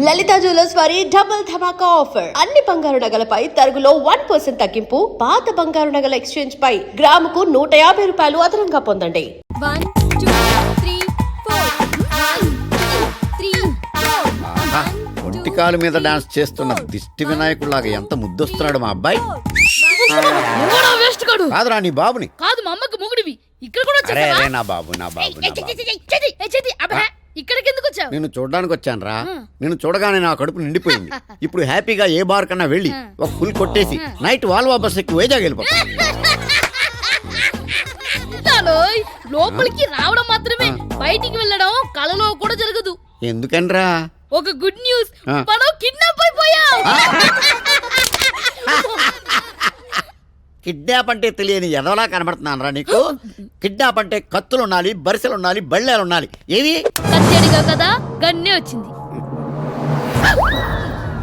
లలిత jewellers వారి double ధమాకా offer. అన్ని బంగారు నగలపై తరుగులో 1% తగ్గింపు. పాత బంగారు నగల ఎక్స్చేంజ్ పై గ్రాముకు 150 రూపాయలు అదనంగా పొందండి. 1 2 3 4 ఒంటికాలు మీద డాన్స్ చేస్తున్న దిష్టి వినాయకుడిలాగా ఎంత ముద్దొస్తున్నాడు మా అబ్బాయి. కాదురా నీ బాబుని. కాదు మా అమ్మకు మొగుడివి. ఇక్కడ కూడా అరే అరే నా బాబు నా బాబు ఇక్కడికి ఎందుకు వచ్చావు? నేను చూడడానికి వచ్చాను రా. నేను చూడగానే నా కడుపు నిండిపోయింది. ఇప్పుడు హ్యాపీగా ఏ బార్ కన్నా వెళ్ళి ఒక ఫుల్ కొట్టేసి నైట్ వాల్వా బస్ ఎక్కి వైజాగ్ వెళ్ళిపోతా. లోపలికి రావడం మాత్రమే, బయటికి వెళ్ళడం కలలో కూడా జరగదు. ఎందుకనరా? ఒక గుడ్ న్యూస్, మనం కిడ్నాప్ అయిపోయాం. కిడ్నాప్ అంటే తెలియని ఎదవలా కనబడుతున్నాను రా నీకు. కిడ్నాప్ అంటే కత్తులు ఉండాలి, బరిసెలు ఉండాలి, బళ్ళేలు ఉండాలి. ఏది కత్తెడిగా కదా గన్నే వచ్చింది.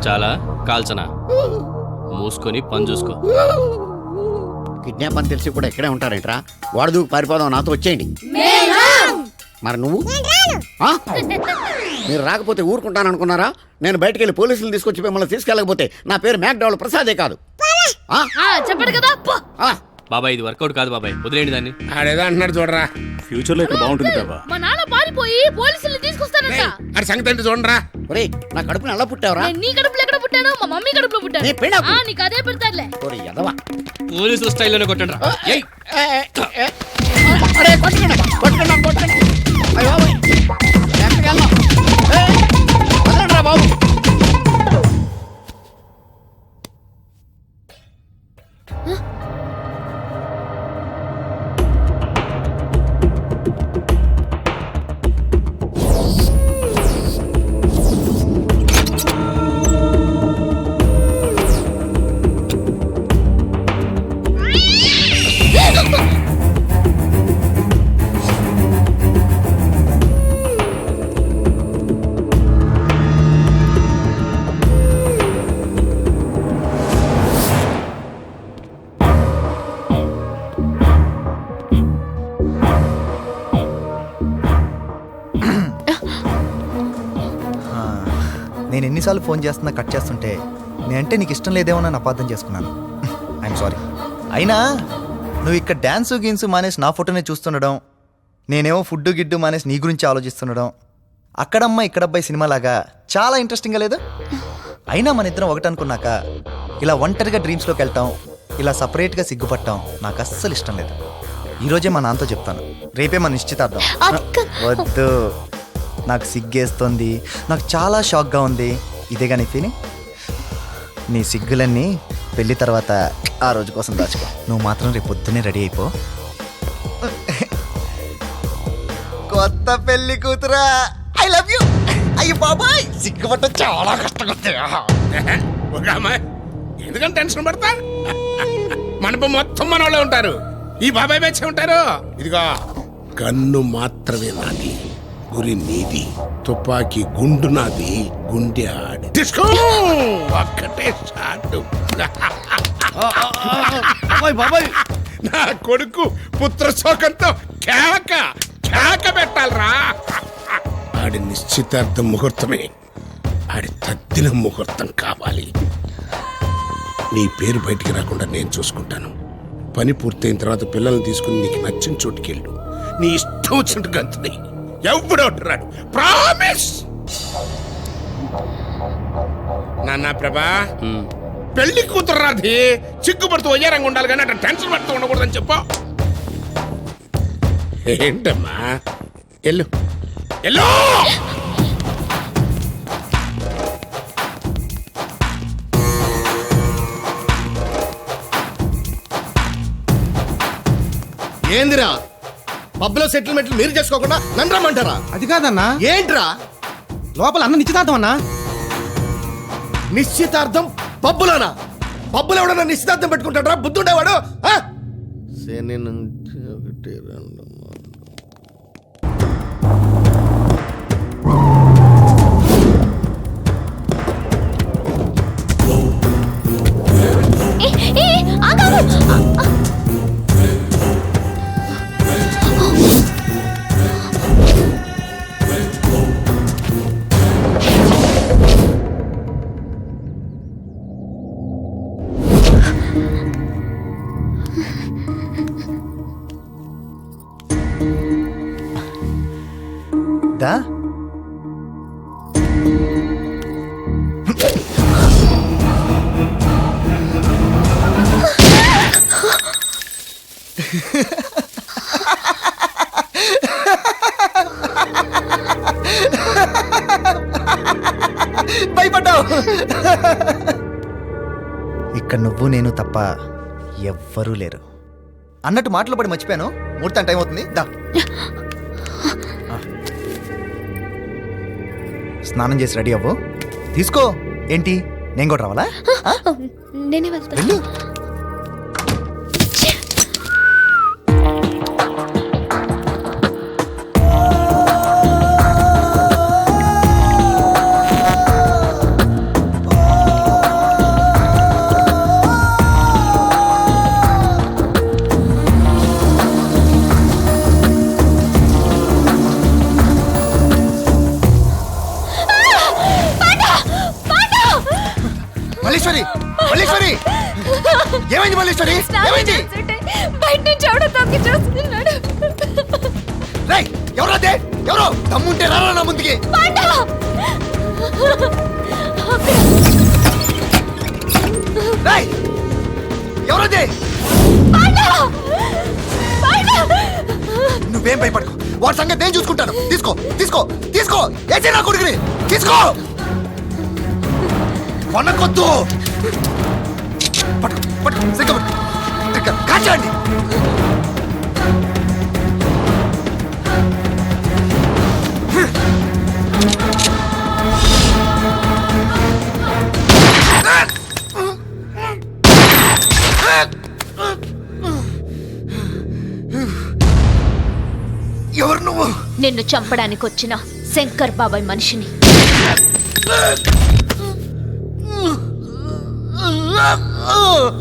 చాలా కాల్చనా, మూసుకొని పని చూసుకో. కిడ్నాప్ అని తెలిసి కూడా ఇక్కడే ఉంటారేంట్రా? వాడు దూకు పారిపోదాం, నాతో వచ్చేయండి. మరి నువ్వు మీరు రాకపోతే ఊరుకుంటాను అనుకున్నారా? నేను బయటకు వెళ్ళి పోలీసులు తీసుకొచ్చి మిమ్మల్ని తీసుకెళ్ళకపోతే నా పేరు మ్యాక్డౌల్ ప్రసాదే కాదు. చెప్పాడు కదా. బాబాయ్ ఇది వర్కౌట్ కాదు బాబాయ్, వదిలేండి దాన్ని. ఆడేదో అంటున్నాడు చూడరా, ఫ్యూచర్ లో ఇక్కడ బాగుంటుంది బాబా. మా నాన్న పారిపోయి పోలీసుల్ని తీసుకొస్తానంట. అది సంగతి అంటే చూడరా. ఒరేయ్ నా కడుపుని ఎలా పుట్టావరా? నేను నీ కడుపులో ఎక్కడ పుట్టాను? మా మమ్మీ కడుపులో పుట్టాను. నీకు అదే పెడతారులే. పోలీసుల స్టైల్లోనే కొట్టండి రా. బాబు నేను ఎన్నిసార్లు ఫోన్ చేస్తున్నా కట్ చేస్తుంటే నేనంటే నీకు ఇష్టం లేదేమో అని అపార్థం చేసుకున్నాను. I'm sorry. అయినా నువ్వు ఇక్కడ డ్యాన్స్ గీన్స్ మానేసి నా ఫోటోనే చూస్తుండడం, నేనేమో ఫుడ్ గిడ్డు మానేసి నీ గురించి ఆలోచిస్తుండడం, అక్కడమ్మ ఇక్కడబ్బాయి సినిమాలాగా చాలా ఇంట్రెస్టింగ్గా లేదు? అయినా మన ఇద్దరం ఒకటి అనుకున్నాక ఇలా ఒంటరిగా డ్రీమ్స్లోకి వెళ్తాం, ఇలా సపరేట్గా సిగ్గుపడటం నాకు అస్సలు ఇష్టం లేదు. ఈరోజే మా నాన్నతో చెప్తాను, రేపే మన నిశ్చితార్థం. వద్దు, నాకు సిగ్గేస్తుంది, నాకు చాలా షాక్గా ఉంది. ఇదే కానీ ఫీలింగ్. నీ సిగ్గులన్నీ పెళ్ళి తర్వాత ఆ రోజు కోసం దాచుకో. నువ్వు మాత్రం రేపు పొద్దున్నే రెడీ అయిపో. కొత్త పెళ్లి కూతురా, ఐ లవ్ యూ. అయ్యో బాబాయ్, సిగ్గుపట్ట చాలా కష్టంగా. ఒక అమ్మాయి ఎందుకంటే టెన్షన్ పడతా? మనపు మొత్తం మన వాళ్ళే ఉంటారు, ఈ బాబాయ్ మెచ్చే ఉంటారు. ఇదిగో కన్ను మాత్రమే నాది, గురి నీది. తుపాకీ గుండు నాది, గుండె ఆడి తీసుకో. ఒక్కటే షాట్. నా కొడుకు పుత్ర శోకంతో కేక కేక పెట్టాలరా. ఆడి నిశ్చితార్థం ముహూర్తమే ఆడి తద్దిన ముహూర్తం కావాలి. నీ పేరు బయటికి రాకుండా నేను చూసుకుంటాను. పని పూర్తయిన తర్వాత పిల్లల్ని తీసుకుని నీకు నచ్చిన చోటుకెళ్ళు. నీ ఇష్టం వచ్చినట్టు గంతుని ఎవడవుతున్నాడు. ప్రామిస్. నాన్న ప్రభా, పెళ్లి కూతురు రాది చిక్కుపడుతూ వయ్యారంగా ఉండాలి కానీ అట్లా టెన్షన్ పడుతూ ఉండకూడదని చెప్పు. ఏంటమ్మా, ఎల్లు ఎల్లు. ఏందిరా పబ్లో సెటిల్మెంట్లు మీరు చేసుకోకుండా నన్ను రమ్మంటారా? అది కాదన్నా. ఏంట్రా లోపల అన్న నిశ్చితార్థం అన్నా. నిశ్చితార్థం పబ్బులోనా? పబ్బులో ఎవడన్నా నిశ్చితార్థం పెట్టుకుంటాడా? బుద్ధుండేవాడు. శని నుంచి ఒకటి రెండు భయపడ్డావు. ఇక్కడ నువ్వు నేను తప్ప ఎవ్వరూ లేరు అన్నట్టు మాటలు పడి మర్చిపోయాను. ముహూర్తం టైం అవుతుంది, దా. స్నానం చేసి రెడీ అవ్వు. తీసుకో. ఏంటి, నేను కూడా రావాలా? నేనే వెళ్తా. వెళ్ళు. మల్లేశ్వరి, మల్లేశ్వరి, ఏమైంది మల్లేశ్వరి? ఏమైంది? బయట నుంచి ఎవడో తొక్కి చూస్తున్నాడు. రేయ్, ఎవరదే? ఎవరో దమ్ముంటే రారా నా ముందుకి. రేయ్, ఎవరదే? నువ్వేం భయపడకు, వాడి సంగతి నేను చూసుకుంటాను. తీసుకో, తీసుకో, తీసుకో. ఏసే నా కొడుకుని తీసుకో. కొనకొద్దు. పట్టు, పట్టు, సిగ్గపట్టు, కాచండి. ఎవరు నువ్వు? నిన్ను చంపడానికి వచ్చిన శంకర్ బాబాయ్ మనిషిని.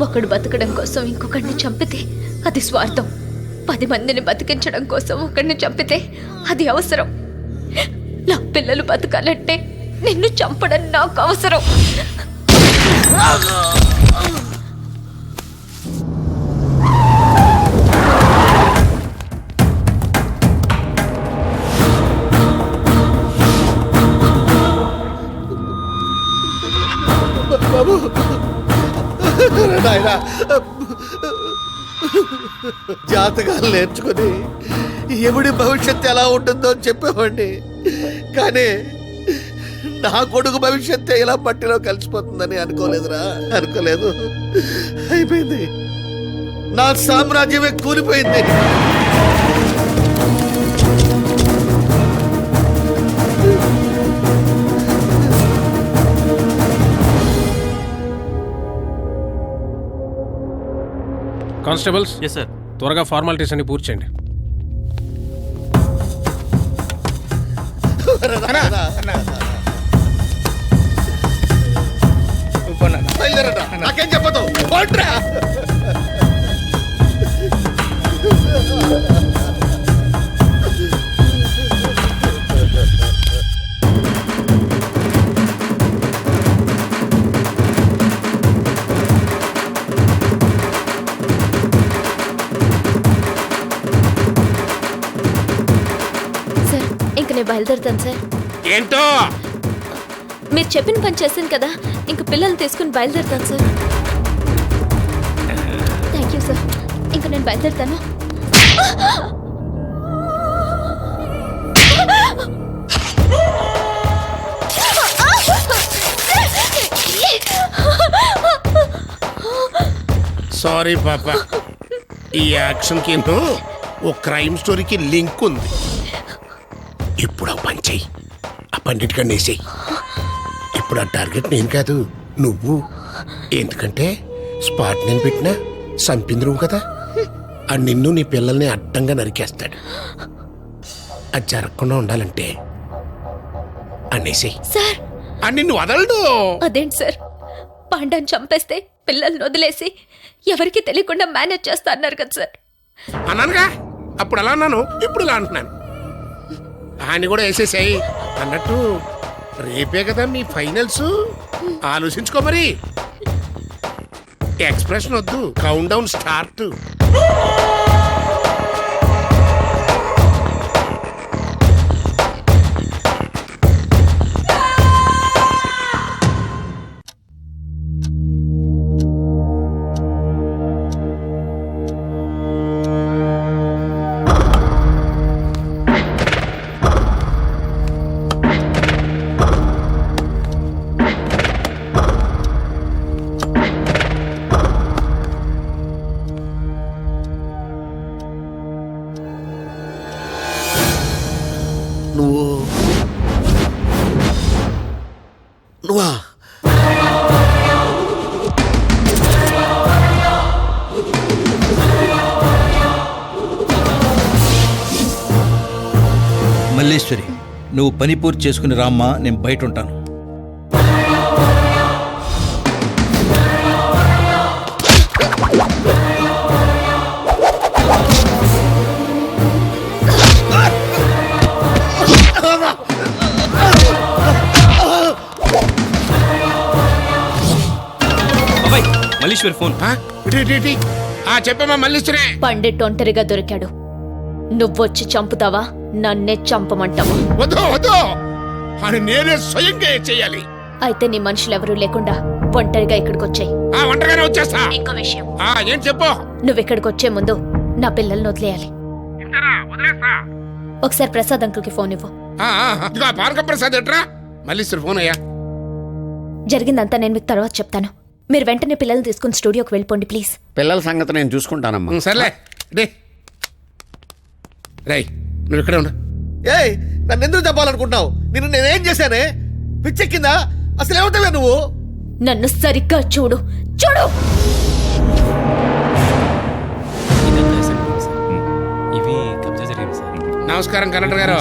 ఒకడు బతకడం కోసం ఇంకొకడిని చంపితే అది స్వార్థం. 10 మందిని బతికించడం కోసం ఒకడిని చంపితే అది అవసరం. నా పిల్లలు బతకాలంటే నిన్ను చంపడం నాకు అవసరం. నాయనా, జాతకాలు నేర్చుకుని ఎవడి భవిష్యత్తు ఎలా ఉంటుందో చెప్పేవాడిని, కానీ నా కొడుకు భవిష్యత్తు ఇలా మట్టిలో కలిసిపోతుందని అనుకోలేదురా, అనుకోలేదు. అయిపోయింది, నా సామ్రాజ్యమే కూలిపోయింది. Constables, yes sir. త్వరగా ఫార్మాలిటీస్ అన్ని పూర్తి చేయండి. బయలుదేరరా, నాకేం చెప్పదు. పోండ్రా. సార్, ఇంక నేను బయలుదేరుతాను సార్. ఏంటో మీరు చెప్పిన పని చేశాను కదా, ఇంక పిల్లల్ని తీసుకుని బయలుదేరుతాను సార్. Thank you sir. ఇంక నేను బయలుదేరుతాను. సారీ పాప, ఈ యాక్షన్ కి ఓ క్రైమ్ స్టోరీకి లింక్ ఉంది. ఇప్పుడు ఆ పని చెయ్యి, ఆ పండిట్ కన్నేసేయి. ఇప్పుడు ఆ టార్గెట్ నేను కాదు, నువ్వు. ఎందుకంటే స్పాట్ నేను పెట్టినా సంపింది నువ్వు కదా. ఆ నిన్ను నీ పిల్లల్ని అడ్డంగా నరికేస్తాడు. అది జరగకుండా ఉండాలంటే అనేసేయి. సార్, ఆ నిన్ను వదలడు. అదేంటి సార్, పాండాన్ని చంపేస్తే పిల్లల్ని వదిలేసి ఎవరికి తెలియకుండా మేనేజ్ చేస్తా అన్నారు కదా సార్. అన్నానుగా, అప్పుడు అలా అన్నాను, ఇప్పుడు ఇలా అంటున్నాను. ఆయన కూడా వేసేసాయి అన్నట్టు. రేపే కదా మీ ఫైనల్స్, ఆలోచించుకో మరి. ఎక్స్ప్రెషన్ వద్దు, కౌంట్ డౌన్ స్టార్ట్. నువ్వా? మల్లేశ్వరి, నువ్వు పని పూర్తి చేసుకుని రామ్మా, నేను బయట ఉంటాను. బాబాయ్ మల్లీశ్వర్ ఫోన్. చెప్పమ్మా మల్లీశ్వరి. పండిట్ ఒంటరిగా దొరికాడు. నువ్వొచ్చి చంపుతావా, నన్నే చంపమంటావా? వద్దు వద్దు, అని నేనే స్వయంగా చేయాలి. అయితే నీ మనుషులెవరూ లేకుండా ఒంటరిగా ఇక్కడికొచ్చాయి. ఒంటరిగానే వచ్చేస్తా. ఇంకో విషయం, ఏం చెప్పు. నువ్వెక్కడికొచ్చే ముందు నా పిల్లల్ని వదిలేయాలి. ఒకసారి ప్రసాద్ అంకుల్కి ఫోన్ ఇవ్వు. పానక ప్రసాద్ ఎట్రా? మల్లీశ్వరి ఫోన్ అయ్యా. జరిగిందంతా నేను మీకు తర్వాత చెప్తాను. మీరు వెంటనే పిల్లల్ని తీసుకుని స్టూడియోకి వెళ్ళిపోండి ప్లీజ్. పిల్లల సంగతి నేను చూసుకుంటానమ్మా. సర్లే రై, నువ్వు ఇక్కడే ఉండు. ఏయ్, నన్ను ఎందుకు చెప్పాలనుకుంటున్నావు? నేనేం చేశానే? పిచ్చెక్కిందా? అసలు ఏమవుతావే నువ్వు? నన్ను సరిగ్గా చూడు చూడు. ఇవి కబ్జా జరిగింది సార్. నమస్కారం కలెక్టర్ గారు.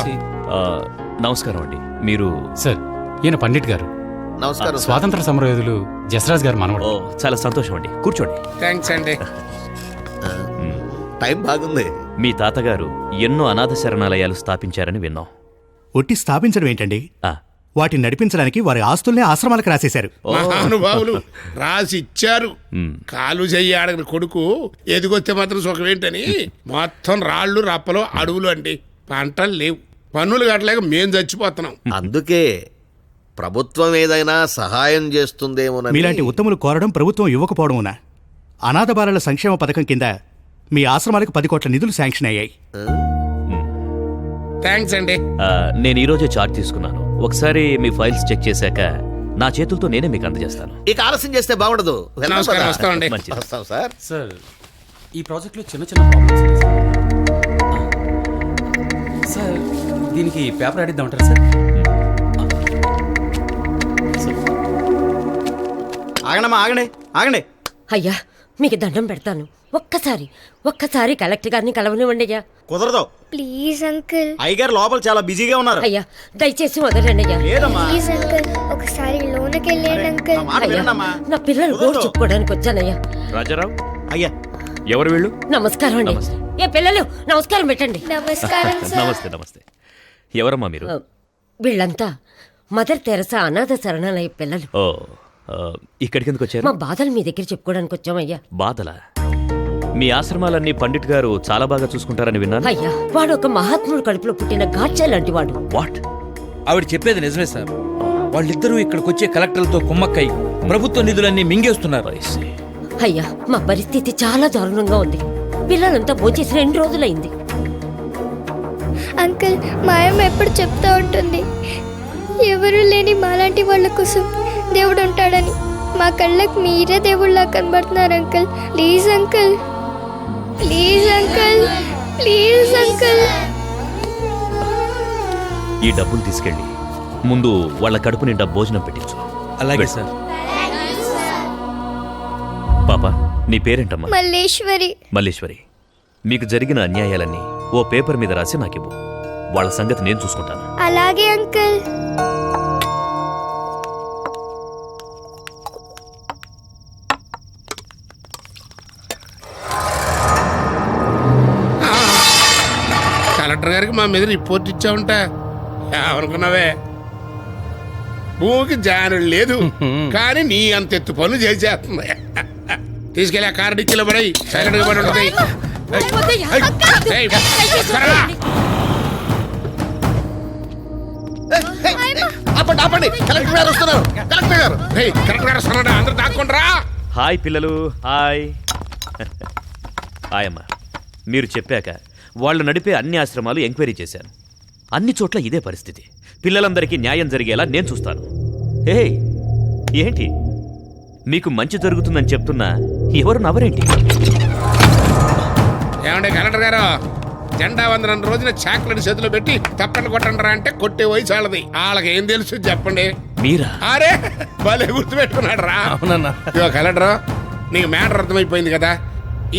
నమస్కారం అండి. మీరు? సార్, ఈయన పండిట్ గారు, నమస్కారం. స్వాతంత్ర సమరయోధులు జసరాజ్ గారు మనవడు. చాలా సంతోషం అండి, కూర్చోండి. థ్యాంక్స్ అండి. టైం బాగుంది. మీ తాతగారు ఎన్నో అనాథ శరణాలయాలు స్థాపించారని విన్నాం. ఒట్టి స్థాపించడం ఏంటండి, ఆ, వాటిని నడిపించడానికి వారి ఆస్తుల్నే ఆశ్రమాలకు రాసేశారు. మహానుభావులు రాసి ఇచ్చారు. మ్. కాలు చెయ్యి ఆడగిన కొడుకు ఎదిగొస్తే మాత్రం సుఖం ఏంటని మొత్తం రాళ్ళు రప్పలు అడవులు అండి. పంటలు లేవు, పన్నులు కట్టలేక మేం చచ్చిపోతున్నాం. అందుకే ప్రభుత్వం ఏదైనా సహాయం చేస్తుందేమోనని. మీలాంటి ఉత్తములు కోరడం ప్రభుత్వం ఇవ్వకపోవడమునా? అనాథ బాలల సంక్షేమ పథకం కింద మీ ఆశ్రమాలకు 10 కోట్ల నిధులు శాంక్షన్ అయ్యాయి. థ్యాంక్స్ అండి. నేను ఈరోజే చార్జ్ తీసుకున్నాను. ఒకసారి మీ ఫైల్స్ చెక్ చేశాక నా చేతులతో నేనే మీకు అందజేస్తాను. ఇక ఆలస్యం చేస్తే బాగుండదు. వెళ్దాం నమస్కారం, పద. వస్తామండి. మంచిది. వస్తాం సార్. సార్, ఈ ప్రాజెక్ట్లో చిన్న చిన్న ప్రాబ్లమ్స్ ఉన్నాయి సార్. సార్, దీనికి పేపర్ ఆడిద్దామంటారా సార్? ఆగండమ్మా, ఆగండి ఆగండి. అయ్యా, మీకు దండం పెడతాను. ఒక్కసారి కలెక్టర్ గారిని కలవనివ్వండి అయ్యా. కుదరదు. Please uncle. అయ్యగారు లోపల చాలా బిజీగా ఉన్నారు. అయ్యా, దయచేసి వదలండి అయ్యా. లేదమ్మా. ప్లీజ్ అంకుల్, ఒకసారి లోనికి వెళ్ళండి అంకుల్. నా మాట అయ్యా, వినండమ్మా. నా పిల్లలు గోడు చెప్పుకోవడానికి వచ్చానయ్యా. రాజారావు, అయ్యా, ఎవరు వీళ్ళు? నమస్కారం అండి. నమస్తే. ఏ పిల్లలు, నమస్కారం పెట్టండి. నమస్కారం నమస్తే నమస్తే. ఎవరమ్మా మీరు? వీళ్ళంతా మదర్ తెరసా అనాథ శరణాలయ పిల్లలు. ఓ, ఇక్కడికి ఎందుకు వచ్చారు? మా బాధలు మీ దగ్గర చెప్పుకోవడానికి వచ్చామయ్యా. బాధలా? మీ ఆశ్రమాలన్నీ పండిట్ గారు చాలా బాగా చూసుకుంటారని విన్నాను. అయ్యా, వాడు ఒక మహాత్ముడు కడుపులో పుట్టిన గాడ్చా లాంటి వాడు. వాట్? ఆవిడ చెప్పేది నిజమే సార్. వాళ్ళిద్దరూ ఇక్కడికి వచ్చే కలెక్టర్లతో కుమ్మక్కై ప్రభుత్వ నిధులన్నీ మింగేస్తున్నారు. అయ్యా, మా పరిస్థితి చాలా దారుణంగా ఉంది. పిల్లలంతా భోంచేసి 2 రోజులైంది. అంకుల్, మా అమ్మ ఎప్పుడు చెప్తా ఉంటుంది, ఎవరు లేని మాలాంటి వాళ్ళ కోసం దేవుడు ఉంటాడని. మా కళ్ళకు మీరే దేవుళ్ళ కనబడుతున్నారు uncle. Please uncle, please uncle, please uncle. ఈ డబ్బులు తీసుకెళ్ళి ముందు వాళ్ళ కడుపు నిండా భోజనం పెట్టించు. అలాగే సార్. పాప, నీ పేరేంటమ్మా? మల్లేశ్వరి. మల్లేశ్వరి, మీకు జరిగిన అన్యాయాలన్నీ ఓ పేపర్ మీద రాసి నాకివ్వు. వాళ్ళ సంగతి నేను చూసుకుంటాను. అలాగే అంకుల్. కలెక్టర్ గారికి మా మీద రిపోర్ట్ ఇచ్చావుంటా. ఏమనుకున్నావే? భూమికి జానుడు లేదు, కానీ నీ అంత ఎత్తు పనులు చేసేస్తుంది. తీసుకెళ్ళి ఆ కారు డిక్కీలో పడి సైలెంట్ గా పడి ఉంటుంది. ఆపండి ఆపండి, కలెక్టర్ గారు వస్తున్నారు. కలెక్టర్ గారు. కలెక్టర్ గారు వస్తున్నాడు, అందరూ దాక్కుంటారా? హాయ్ పిల్లలు, హాయ్. హాయ్ అమ్మా. మీరు చెప్పాక వాళ్ళు నడిపే అన్ని ఆశ్రమాలు ఎంక్వైరీ చేశాను. అన్ని చోట్ల ఇదే పరిస్థితి. పిల్లలందరికీ న్యాయం జరిగేలా నేను చూస్తాను. హే, ఏంటి మీకు మంచి జరుగుతుందని చెప్తున్నా ఎవరు నవ్వరేంటి? ఏమంటే కలెక్టర్ గారు, జెండా వందనం రోజున చాక్లెట్ చేతిలో పెట్టి తప్పని కొట్టండి అంటే కొట్టే వయసు వాళ్ళది. వాళ్ళకి ఏం తెలుసు చెప్పండి. మీరా? అరే భలే గుర్తుపెట్టుకున్నాడు రా. అవునన్నా. ఇదిగో కలెక్టర్, నీకు మ్యాటర్ అర్థమైపోయింది కదా.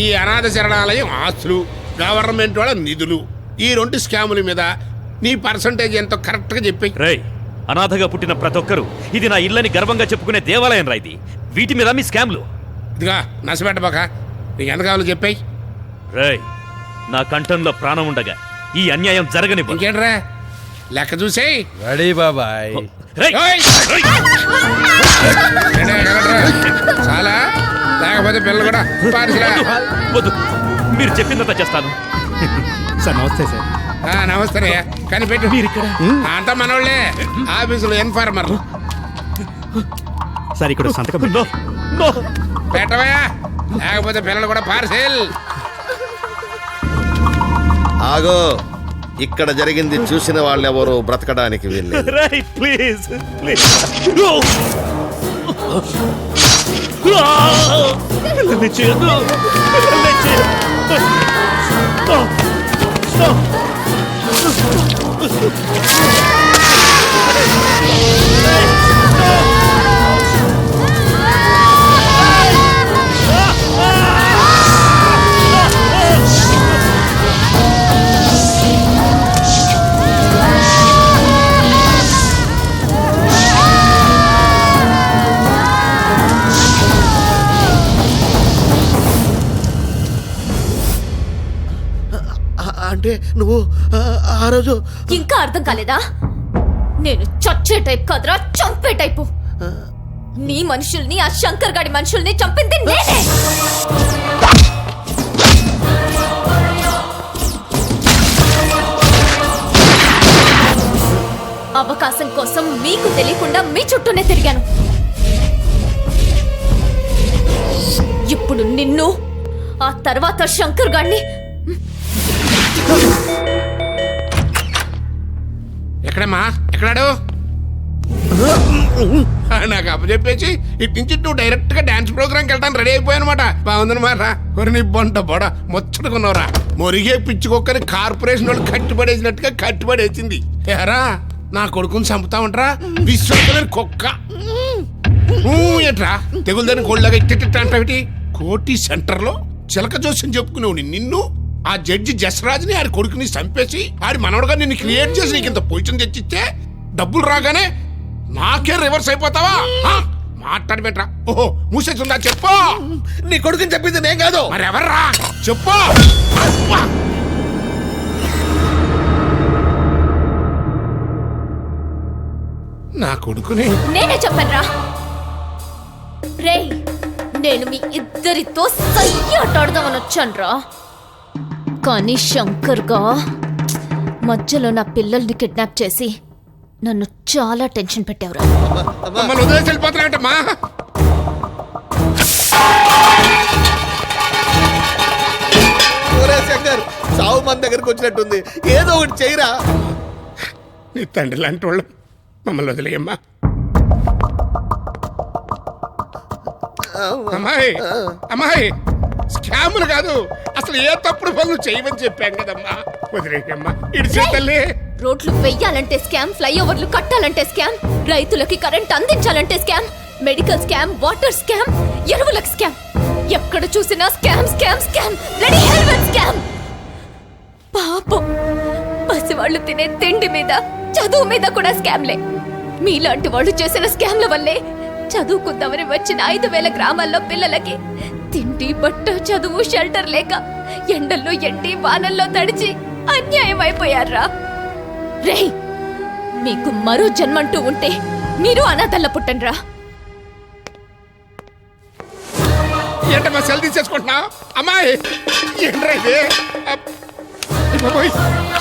ఈ అనాథ శరణాలయం ఆస్తులు, గవర్నమెంట్ వాళ్ళ నిధులు, ఈ 2 స్కాముల మీద నీ పర్సంటేజ్ ఎంతో కరెక్ట్గా చెప్పి. రేయ్, అనాథగా పుట్టిన ప్రతి ఒక్కరూ ఇది నా ఇల్లని గర్వంగా చెప్పుకునే దేవాలయం రా ఇది. వీటి మీద మీ స్కామ్లు. ఇదిగా నచ్చబెట్టబాక, నీకు ఎంత కావాలో చెప్పాయి. రేయ్, నా కంఠంలో ప్రాణం ఉండగా ఈ అన్యాయం జరగనివ్వు. ఇంకేంట్రా లెక్క చూసేయ్. రెడీ బాబాయ్. ఓయ్! చాలా లేకపోతే పిల్లలు కూడా పార్సిలా. వద్దు, మీరు చెప్పిందంతా చేస్తాను. సార్ నమస్తే సార్. నమస్తే కనిపెట్టు. మీరు ఇక్కడ? అంతా మనోళ్ళే, ఆఫీసులో ఇన్ఫార్మర్. సార్ ఇక్కడ సంతకం పెట్టు. పెట్టవయా, లేకపోతే పిల్లలు కూడా పార్సిల్. ఆగో, ఇక్కడ జరిగింది చూసిన వాళ్ళు ఎవరు బ్రతకడానికి వీల్లేదు. రేయ్, ప్లీజ్ ప్లీజ్. పిల్లల్ని చేయొద్దు, పిల్లల్ని చేయొద్దు. అంటే నువ్వు ఆ రోజు ఇంకా అర్థం కాలేదా? నేను చచ్చే టైప్ కదరా, చంపే టైపు. నీ మనుషుల్ని, ఆ శంకర్ గాడి మనుషుల్ని చంపింది నేనే. అవకాశం కోసం మీకు తెలియకుండా మీ చుట్టూనే తిరిగాను. ఇప్పుడు నిన్ను, ఆ తర్వాత శంకర్ గాడిని. ఎక్కడమ్మా, ఎక్కడాడు? నాకు అప్పచెప్పేసి ఇటు నుంచి నువ్వు డైరెక్ట్ గా డాన్స్ ప్రోగ్రామ్కి వెళ్తాను రెడీ అయిపోయానమాట. బాగుందన్నమాట. నీ బొంట బొడ ముచ్చటకున్నావురా. మొరిగే పిచ్చుకోకని కార్పొరేషన్ వాళ్ళు కట్టుబడేసినట్టుగా కట్టుబడేసింది. ఎరా, నా కొడుకుని చంపుతా ఉంటారా విశ్వాసమైన కుక్క. ఏంట్రా తెగులుదని కోళ్ళగా ఇట్టిట్ట అంటావిటి? కోటి సెంటర్ లో చిలక జోస్యం చెప్పుకునేవు నిన్ను ఆ జడ్జి జస్రాజ్ని ఆడి కొడుకుని చంపేసి ఆడి మనవడుగా నిన్ను క్రియేట్ చేసి నీకు ఇంత పొజిషన్ తెచ్చిస్తే డబ్బులు రాగానే నాకే రివర్స్ అయిపోతావా? మాట్లాడి పెట్టరా. ఓహో, మూసేస్తుందా చెప్పు. నీ కొడుకుని చెప్పింది నేను కాదు. మరి ఎవర్రా చెప్పు. నా కొడుకుని నేనే చెప్పానురా. రేయ్, నేను మీ ఇద్దరితో సయ్యాటాడదామని వచ్చానురా. కానీ శంకర్గా మధ్యలో నా పిల్లల్ని కిడ్నాప్ చేసి నన్ను చాలా టెన్షన్ పెట్టావురా. మమ్మల్ని వదిలేసి వెళ్ళిపోతున్నాయంటమ్మా. శంకర్, సావు మన దగ్గరకు వచ్చినట్టుంది, ఏదో ఒకటి చేయరా. నీ తండ్రి లాంటి వాళ్ళు మమ్మల్ని వదిలేయమ్మా. అమ్మాయి, అమ్మాయి, స్కాములు కాదు, అసలు ఏ తప్పుడు పనులు చేయమని చెప్పాం కదమ్మా. వదిలేయమ్మా, ఇడిచే తల్లి. రోడ్లు వెయ్యాలంటే స్కామ్, ఫ్లైఓవర్లు కట్టాలంటే స్కామ్, రైతులకి కరెంట్ అందించాలంటే scam, medical scam, water scam, ఎరువులకు స్కామ్. ఎక్కడ చూసినా scam scam scam, ready helmet scam. పాపం పసివాళ్ళు తినే తిండి మీద, చదువు మీద కూడా స్కామ్లే. మీలాంటి వాళ్ళు చేసిన స్కామ్ల వల్లే చదువుకుందామని వచ్చిన 5,000 గ్రామాల్లో పిల్లలకి తిండి, బట్ట, చదువు, షెల్టర్ లేక ఎండల్లో ఎండి, వానల్లో తడిచి అన్యాయం అయిపోయారా. రేయ్, మీకు మరో జన్మంటూ ఉంటే మీరు అనాథల్లా పుట్టండ్రా. ఏంటమ్మా సెల్ తీసేసుకుంటున్నా? అమ్మాయి, ఏంట్రా ఇది?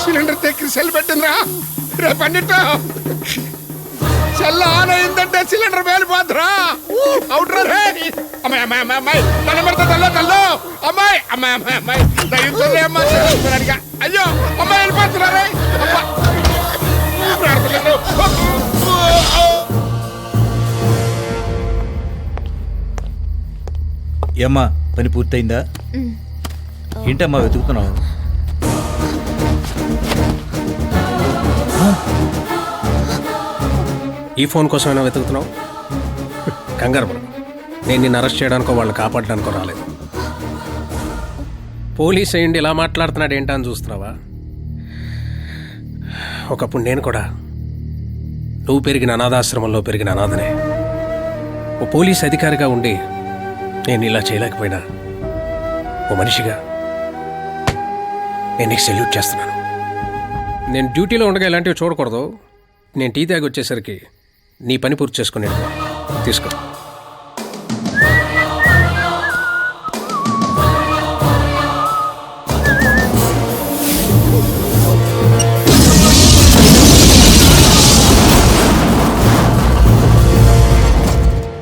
సిలిండర్ దగ్గర సెల్ పెట్టిందిరా. రేపు అన్నిటో సెల్ ఆన్ అయిందంటే సిలిండర్ వేలిపోద్దురా. అవుట్రా రే. అమ్మాయి, అమ్మాయి, అమ్మాయి, అమ్మాయి, తల పెడతా తల్లో తల్లో. అమ్మాయి, అమ్మాయి, అమ్మాయి, అమ్మాయి, దయ్యుతుంది అమ్మా. అయ్యో, అమ్మాయి వెళ్ళిపోతున్నా రే. ఏమ్మా, పని పూర్తయిందా? ఏంటమ్మా వెతుకుతున్నావు? ఈ ఫోన్ కోసమైనా వెతుకుతున్నావు? కంగారు పడు, నేను నిన్ను అరెస్ట్ చేయడానికో వాళ్ళని కాపాడడానికో రాలేదు. పోలీస్ అయ్యిండి ఇలా మాట్లాడుతున్నాడు ఏంటా అని చూస్తున్నావా? ఒకప్పుడు నేను కూడా నువ్వు పెరిగిన అనాథాశ్రమంలో పెరిగిన అనాథనే. ఓ పోలీస్ అధికారిగా ఉండి నేను ఇలా చేయలేకపోయినా ఓ మనిషిగా నేను నీకు సెల్యూట్ చేస్తున్నాను. నేను డ్యూటీలో ఉండగా ఇలాంటివి చూడకూడదు. నేను టీ తాగి వచ్చేసరికి నీ పని పూర్తి చేసుకుని తీసుకో.